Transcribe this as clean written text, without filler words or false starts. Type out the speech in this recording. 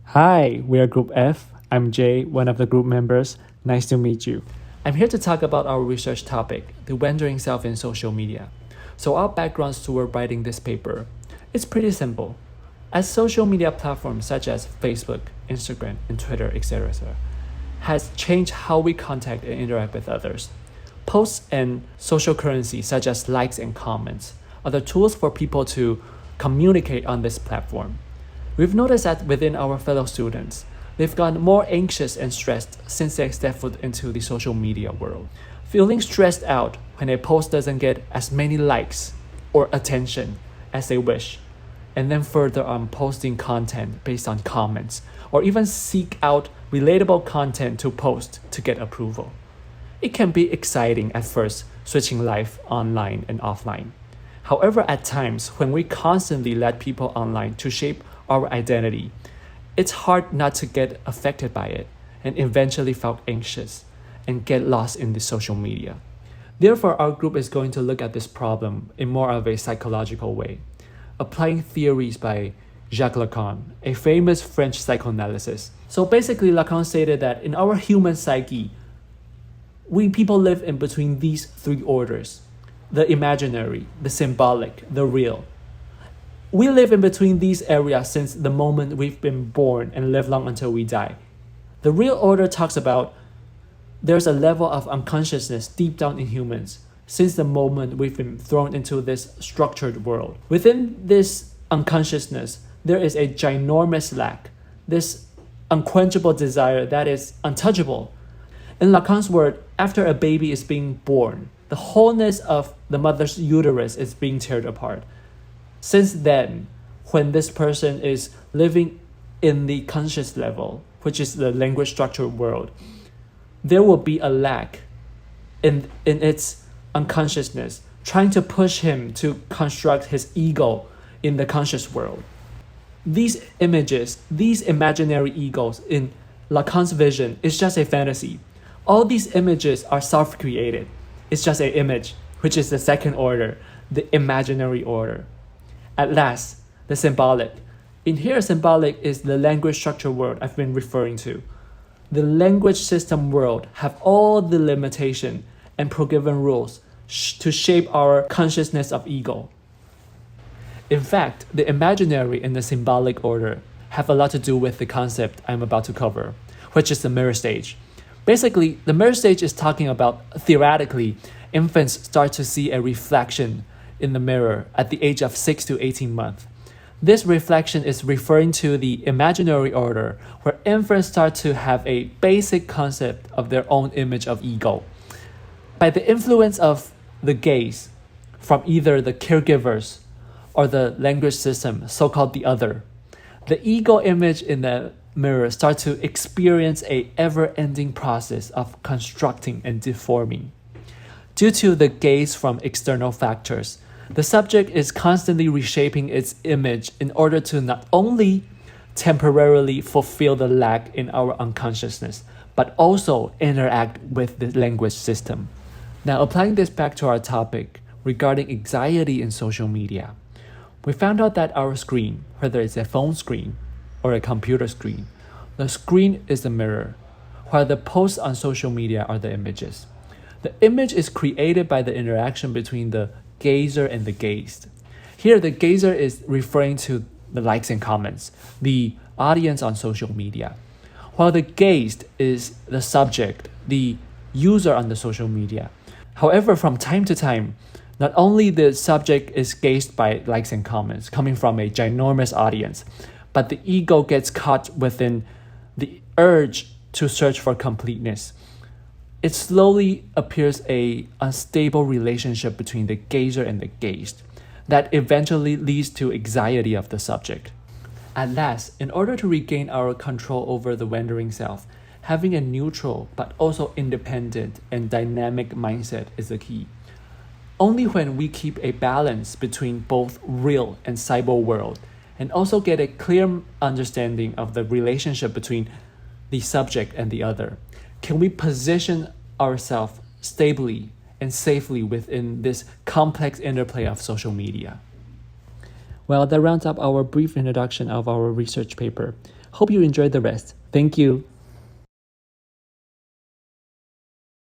Hi, we are Group F. I'm Jay, one of the group members. Nice to meet you. I'm here to talk about our research topic, the wandering self in social media. So our backgrounds toward writing this paper, it's pretty simple. As social media platforms such as Facebook, Instagram, and Twitter, etc., has changed how we contact and interact with others. Posts and social currency such as likes and comments are the tools for people to communicate on this platform. We've noticed that within our fellow students, they've gotten more anxious and stressed since they stepped foot into the social media world. Feeling stressed out when a post doesn't get as many likes or attention as they wish, and then further on posting content based on comments, or even seek out relatable content to post to get approval. It can be exciting at first, switching life online and offline. However, at times, when we constantly let people online to shape our identity, it's hard not to get affected by it and eventually felt anxious and get lost in the social media. Therefore, our group is going to look at this problem in more of a psychological way, applying theories by Jacques Lacan, a famous French psychoanalyst. So basically, Lacan stated that in our human psyche, we people live in between these three orders: the imaginary, the symbolic, the real. We live in between these areas since the moment we've been born and live long until we die. The real order talks about there's a level of unconsciousness deep down in humans since the moment we've been thrown into this structured world. Within this unconsciousness, there is a ginormous lack, this unquenchable desire that is untouchable. In Lacan's word, after a baby is being born, the wholeness of the mother's uterus is being torn apart. Since then, when this person is living in the conscious level, which is the language structured world, there will be a lack in its unconsciousness, trying to push him to construct his ego in the conscious world. These images, these imaginary egos in Lacan's vision is just a fantasy. All these images are self-created. It's just an image, which is the second order, the imaginary order. At last, the symbolic. In here, symbolic is the language structure world I've been referring to. The language system world have all the limitation and pro-given rules to shape our consciousness of ego. In fact, the imaginary and the symbolic order have a lot to do with the concept I'm about to cover, which is the mirror stage. Basically, the mirror stage is talking about, theoretically, infants start to see a reflection in the mirror at the age of 6 to 18 months. This reflection is referring to the imaginary order, where infants start to have a basic concept of their own image of ego. By the influence of the gaze from either the caregivers or the language system, so-called the other, the ego image in the mirror starts to experience a ever-ending process of constructing and deforming. Due to the gaze from external factors, the subject is constantly reshaping its image in order to not only temporarily fulfill the lack in our unconsciousness, but also interact with the language system. Now, applying this back to our topic regarding anxiety in social media, we found out that our screen, whether it's a phone screen or a computer screen, the screen is the mirror, while the posts on social media are the images. The image is created by the interaction between the gazer and the gazed. Here, the gazer is referring to the likes and comments, the audience on social media, while the gazed is the subject, the user on the social media. However, from time to time, not only the subject is gazed by likes and comments coming from a ginormous audience, but the ego gets caught within the urge to search for completeness. It slowly appears an unstable relationship between the gazer and the gazed that eventually leads to anxiety of the subject. At last, in order to regain our control over the wandering self, having a neutral but also independent and dynamic mindset is the key. Only when we keep a balance between both real and cyber world and also get a clear understanding of the relationship between the subject and the other, can we position ourselves stably and safely within this complex interplay of social media? Well, that rounds up our brief introduction of our research paper. Hope you enjoyed the rest. Thank you.